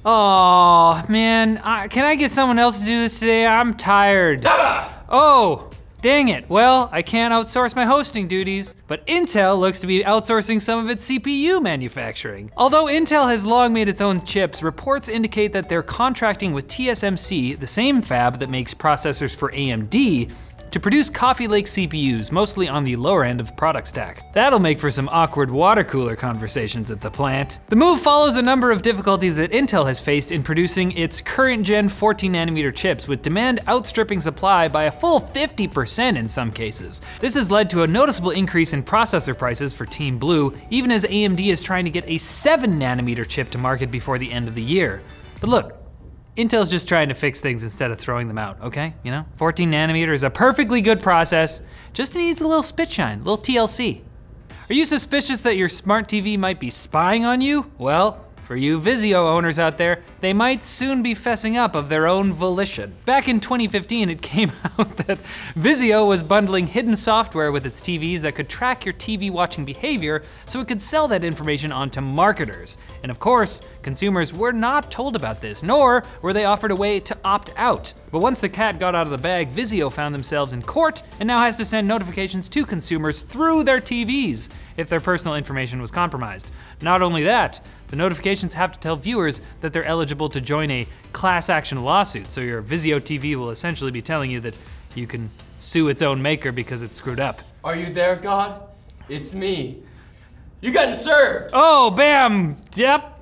Oh, man, can I get someone else to do this today? I'm tired. Never! Oh, dang it. Well, I can't outsource my hosting duties, but Intel looks to be outsourcing some of its CPU manufacturing. Although Intel has long made its own chips, reports indicate that they're contracting with TSMC, the same fab that makes processors for AMD, to produce Coffee Lake CPUs, mostly on the lower end of the product stack. That'll make for some awkward water cooler conversations at the plant. The move follows a number of difficulties that Intel has faced in producing its current gen 14nm chips, with demand outstripping supply by a full 50% in some cases. This has led to a noticeable increase in processor prices for Team Blue, even as AMD is trying to get a 7nm chip to market before the end of the year. But look, Intel's just trying to fix things instead of throwing them out, okay? You know, 14nm is a perfectly good process, just needs a little spit shine, a little TLC. Are you suspicious that your smart TV might be spying on you? Well, for you VIZIO owners out there, they might soon be fessing up of their own volition. Back in 2015, it came out that VIZIO was bundling hidden software with its TVs that could track your TV watching behavior so it could sell that information onto marketers. And of course, consumers were not told about this, nor were they offered a way to opt out. But once the cat got out of the bag, VIZIO found themselves in court and now has to send notifications to consumers through their TVs if their personal information was compromised. Not only that, the notifications have to tell viewers that they're eligible to join a class action lawsuit, so your VIZIO TV will essentially be telling you that you can sue its own maker because it screwed up. Are you there, God? It's me. You're getting served! Oh, bam! Yep.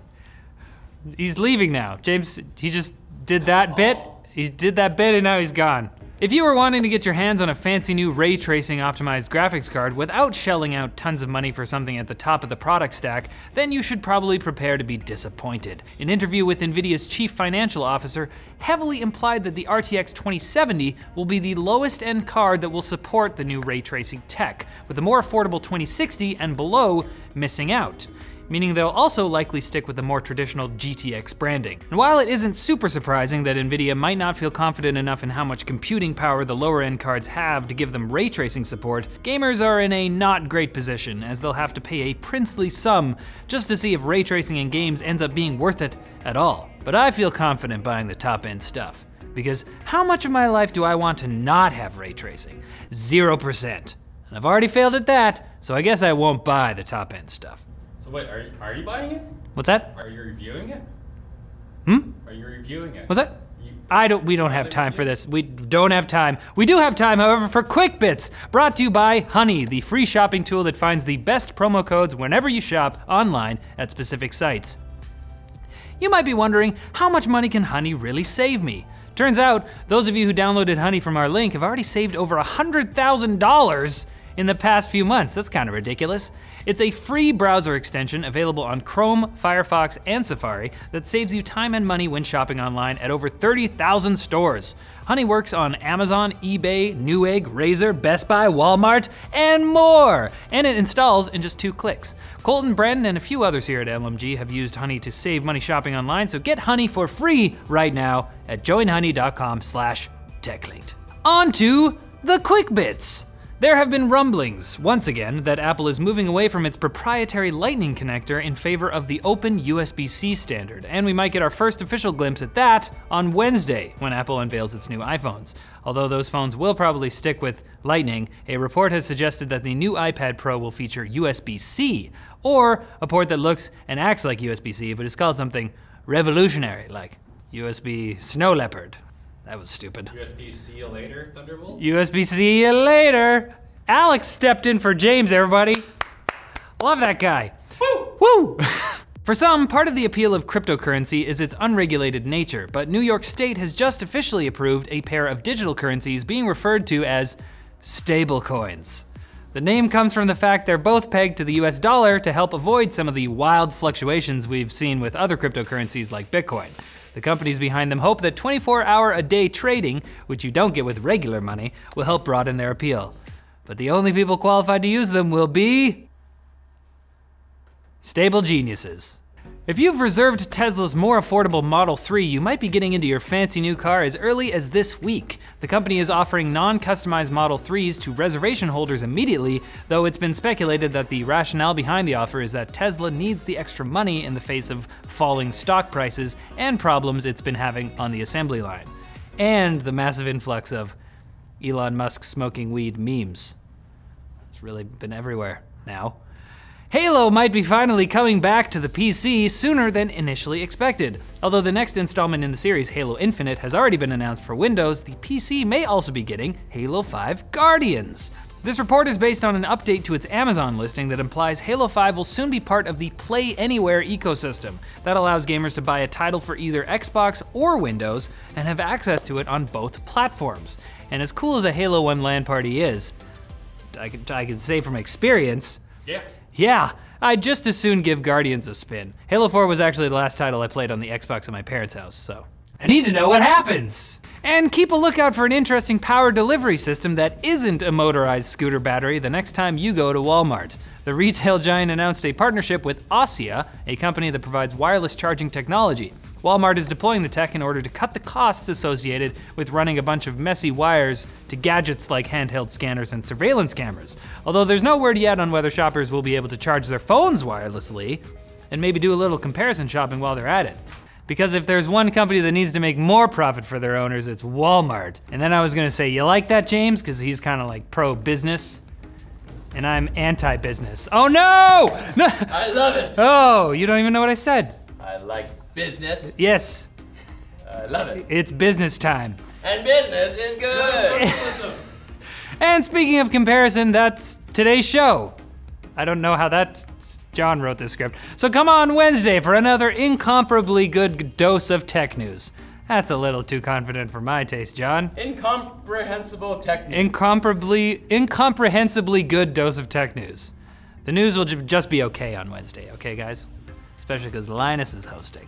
He's leaving now. James, he just did that bit. He did that bit and now he's gone. If you were wanting to get your hands on a fancy new ray tracing optimized graphics card without shelling out tons of money for something at the top of the product stack, then you should probably prepare to be disappointed. An interview with NVIDIA's chief financial officer heavily implied that the RTX 2070 will be the lowest end card that will support the new ray tracing tech, with the more affordable 2060 and below missing out, meaning they'll also likely stick with the more traditional GTX branding. And while it isn't super surprising that NVIDIA might not feel confident enough in how much computing power the lower end cards have to give them ray tracing support, gamers are in a not great position, as they'll have to pay a princely sum just to see if ray tracing in games ends up being worth it at all. But I feel confident buying the top end stuff, because how much of my life do I want to not have ray tracing? 0%. And I've already failed at that, so I guess I won't buy the top end stuff. So wait, are you buying it? What's that? Are you reviewing it? Are you reviewing it? What's that? We don't have time for this. We don't have time. We do have time, however, for Quick Bits, brought to you by Honey, the free shopping tool that finds the best promo codes whenever you shop online at specific sites. You might be wondering, how much money can Honey really save me? Turns out, those of you who downloaded Honey from our link have already saved over $100,000 in the past few months. That's kind of ridiculous. It's a free browser extension available on Chrome, Firefox, and Safari that saves you time and money when shopping online at over 30,000 stores. Honey works on Amazon, eBay, Newegg, Razer, Best Buy, Walmart, and more. And it installs in just 2 clicks. Colton, Brandon, and a few others here at LMG have used Honey to save money shopping online, so get Honey for free right now at joinhoney.com/techlinked. On to the Quick Bits. There have been rumblings, once again, that Apple is moving away from its proprietary Lightning connector in favor of the open USB-C standard, and we might get our first official glimpse at that on Wednesday when Apple unveils its new iPhones. Although those phones will probably stick with Lightning, a report has suggested that the new iPad Pro will feature USB-C, or a port that looks and acts like USB-C, but is called something revolutionary, like USB Snow Leopard. That was stupid. USB-C you later, Thunderbolt? USB-C you later. Alex stepped in for James, everybody. Love that guy. Woo! Woo! For some, part of the appeal of cryptocurrency is its unregulated nature, but New York State has just officially approved a pair of digital currencies being referred to as stablecoins. The name comes from the fact they're both pegged to the US dollar to help avoid some of the wild fluctuations we've seen with other cryptocurrencies like Bitcoin. The companies behind them hope that 24-hour-a-day trading, which you don't get with regular money, will help broaden their appeal. But the only people qualified to use them will be stable geniuses. If you've reserved Tesla's more affordable Model 3, you might be getting into your fancy new car as early as this week. The company is offering non-customized Model 3s to reservation holders immediately, though it's been speculated that the rationale behind the offer is that Tesla needs the extra money in the face of falling stock prices and problems it's been having on the assembly line. And the massive influx of Elon Musk smoking weed memes. It's really been everywhere now. Halo might be finally coming back to the PC sooner than initially expected. Although the next installment in the series, Halo Infinite, has already been announced for Windows, the PC may also be getting Halo 5 Guardians. This report is based on an update to its Amazon listing that implies Halo 5 will soon be part of the Play Anywhere ecosystem. That allows gamers to buy a title for either Xbox or Windows and have access to it on both platforms. And as cool as a Halo 1 LAN party is, I can say from experience, yeah, I'd just as soon give Guardians a spin. Halo 4 was actually the last title I played on the Xbox at my parents' house, so I need to know what happens. And keep a lookout for an interesting power delivery system that isn't a motorized scooter battery the next time you go to Walmart. The retail giant announced a partnership with Ossia, a company that provides wireless charging technology. Walmart is deploying the tech in order to cut the costs associated with running a bunch of messy wires to gadgets like handheld scanners and surveillance cameras. Although there's no word yet on whether shoppers will be able to charge their phones wirelessly, and maybe do a little comparison shopping while they're at it. Because if there's one company that needs to make more profit for their owners, it's Walmart. And then I was gonna say, you like that, James? Because he's kind of like pro-business, and I'm anti-business. Oh no! No! I love it. Oh, you don't even know what I said. I like business. Yes. I love it. It's business time. And business is good. And speaking of comparison, that's today's show. I don't know how John wrote this script. So come on Wednesday for another incomparably good dose of tech news. That's a little too confident for my taste, John. Incomprehensible tech news. Incomprehensibly good dose of tech news. The news will just be okay on Wednesday, okay guys? Especially because Linus is hosting.